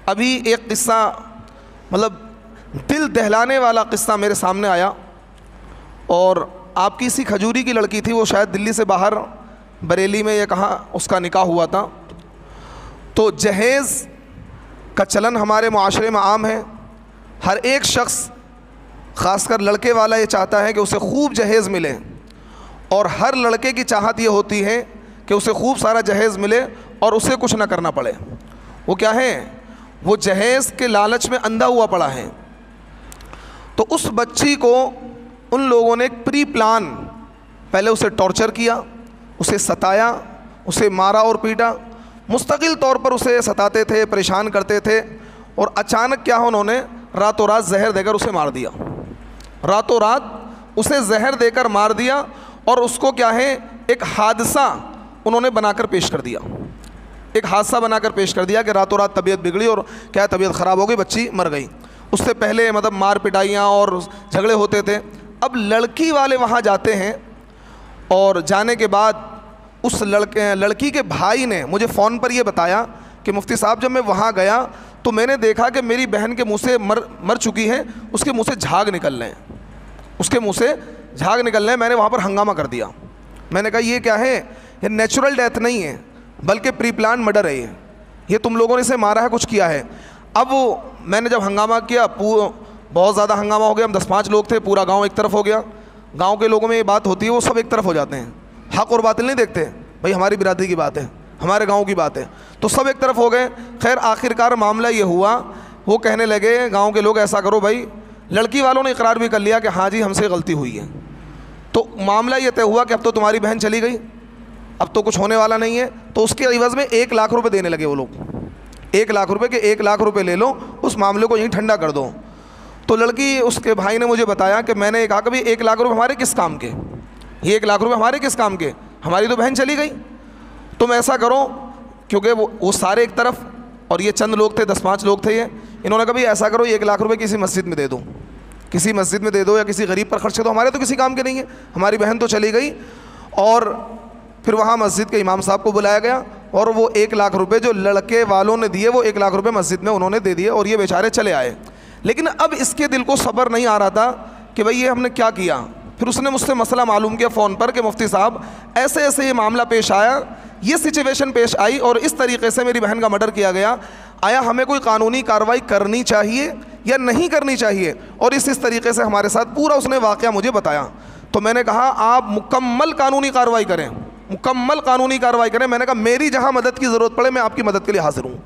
ابھی ایک قصہ مطلب دل دہلانے والا قصہ میرے سامنے آیا، اور آپ کی سی کھجوری کی لڑکی تھی، وہ شاید دلی سے باہر بریلی میں یا کہاں اس کا نکاح ہوا تھا۔ تو جہیز کا چلن ہمارے معاشرے میں عام ہے، ہر ایک شخص خاص کر لڑکے والا یہ چاہتا ہے کہ اسے خوب جہیز ملے، اور ہر لڑکے کی چاہت یہ ہوتی ہے کہ اسے خوب سارا جہیز ملے اور اسے کچھ نہ کرنا پڑے۔ وہ کیا ہے؟ وہ جہیز کے لالچ میں اندھا ہوا پڑا ہے۔ تو اس بچی کو ان لوگوں نے ایک پری پلان، پہلے اسے ٹارچر کیا، اسے ستایا، اسے مارا اور پیٹا، مستقل طور پر اسے ستاتے تھے، پریشان کرتے تھے، اور اچانک کیا انہوں نے راتوں رات زہر دے کر اسے مار دیا، راتوں رات اسے زہر دے کر مار دیا، اور اس کو کیا ہے ایک حادثہ انہوں نے بنا کر پیش کر دیا، ایک حادثہ بنا کر پیش کر دیا کہ راتوں رات طبیعت بگڑی اور کیا طبیعت خراب ہو گئی، بچی مر گئی۔ اس سے پہلے مطلب مار پٹائیاں اور جھگڑے ہوتے تھے۔ اب لڑکی والے وہاں جاتے ہیں، اور جانے کے بعد اس لڑکی کے بھائی نے مجھے فون پر یہ بتایا کہ مفتی صاحب جب میں وہاں گیا تو میں نے دیکھا کہ میری بہن کے منہ سے مر چکی ہے، اس کے منہ سے جھاگ نکل رہے ہیں، اس کے منہ سے جھاگ نکل رہے ہیں۔ میں نے وہاں پر ہنگامہ کر دیا، میں نے کہا یہ کیا ہے؟ یہ نیچرل ڈیتھ نہیں ہے بلکہ پری پلان مرڈر ہے، یہ تم لوگوں نے اسے مارا ہے، کچھ کیا ہے۔ اب میں نے جب ہنگامہ کیا، بہت زیادہ ہنگامہ ہو گیا، ہم 10-5 لوگ تھے، پورا گاؤں ایک طرف ہو گیا۔ گاؤں کے لوگوں میں یہ بات ہوتی ہے، وہ سب ایک طرف ہو جاتے ہیں، حق اور باطل نہیں دیکھتے، بھائی ہماری برادری کی بات ہے، ہمارے گاؤں کی بات ہے، تو سب ایک طرف ہو گئے۔ خیر آخرکار معاملہ یہ ہوا، وہ کہنے لگے گاؤں کے لوگ ایسا کرو بھائی، لڑکی والوں نے اقرار بھی کر لیا کہ ہاں جی ہم سے غلطی ہوئی ہے، تو معاملہ یہ طے ہوا کہ اب تو تمہاری بہن چلی گئی، اب تو کچھ ہونے والا نہیں ہے۔ تو اس کے عوض میں 1 لاکھ روپے دینے لگے وہ لوگ، 1 لاکھ روپے کہ 1 لاکھ روپے لے لو، اس معاملے کو یہیں ٹھنڈا کر دو۔ تو لڑکی اس کے بھائی نے مجھے بتایا کہ میں نے کہا کہ 1 لاکھ روپے ہمارے کس کام کے، یہ 1 لاکھ روپے ہمارے کس کام کے، ہماری تو بہن چلی گئی۔ تم ایسا کرو، کیونکہ وہ سارے ایک طرف اور یہ چند لوگ تھے، 10-5 لوگ تھے، یہ انہوں نے کہا ایسا کرو 1 لاکھ روپے کسی مسجد میں دے دو، کسی مسجد میں دے دو یا کسی غریب پر خرچ کر دو، ہمارے تو کسی کام کے نہیں ہے، ہماری بہن تو چلی گئی۔ اور پھر وہاں مسجد کے امام صاحب کو بلایا گیا، اور وہ 1 لاکھ روپے جو لڑکے والوں نے دیے، وہ 1 لاکھ روپے مسجد میں انہوں نے دے دیے، اور یہ بیچارے چلے آئے۔ لیکن اب اس کے دل کو صبر نہیں آ رہا تھا کہ بھئی یہ ہم نے کیا کیا۔ پھر اس نے مجھ سے مسئلہ معلوم کیا فون پر کہ مفتی صاحب ایسے ایسے یہ معاملہ پیش آیا، یہ سچویشن پیش آئی، اور اس طریقے سے میری بہن کا مرڈر کیا گیا، آیا ہمیں کوئی قانونی کارروائی کرنی چاہیے یا نہیں کرنی چاہیے؟ اور اس طریقے سے ہمارے ساتھ پورا اس نے واقعہ مجھے بتایا۔ تو میں نے کہا آپ مکمل قانونی کارروائی کریں، مکمل قانونی کارروائی کریں۔ میں نے کہا میری جہاں مدد کی ضرورت پڑے میں آپ کی مدد کے لیے حاضر ہوں،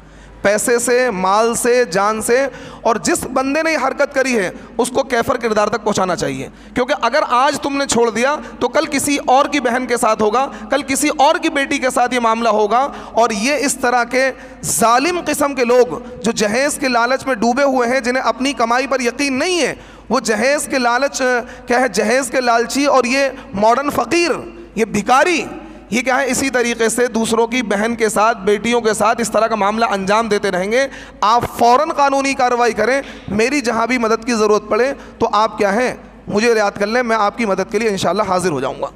پیسے سے، مال سے، جان سے، اور جس بندے نے یہ حرکت کری ہے اس کو کیفر کردار تک پہنچانا چاہیے، کیونکہ اگر آج تم نے چھوڑ دیا تو کل کسی اور کی بہن کے ساتھ ہوگا، کل کسی اور کی بیٹی کے ساتھ یہ معاملہ ہوگا۔ اور یہ اس طرح کے ظالم قسم کے لوگ جو جہیز کے لالچ میں ڈوبے ہوئے ہیں، جنہیں اپنی کمائی پر یقین نہیں ہے، وہ جہیز کے لالچ کیا ہے، جہیز کے لالچی، اور یہ ماڈرن فقیر، یہ بھکاری، یہ کیا ہے اسی طریقے سے دوسروں کی بہن کے ساتھ، بیٹیوں کے ساتھ اس طرح کا معاملہ انجام دیتے رہیں گے۔ آپ فوراً قانونی کارروائی کریں، میری جہاں بھی مدد کی ضرورت پڑے تو آپ کیا ہے مجھے یاد کر لیں، میں آپ کی مدد کے لیے انشاءاللہ حاضر ہو جاؤں گا۔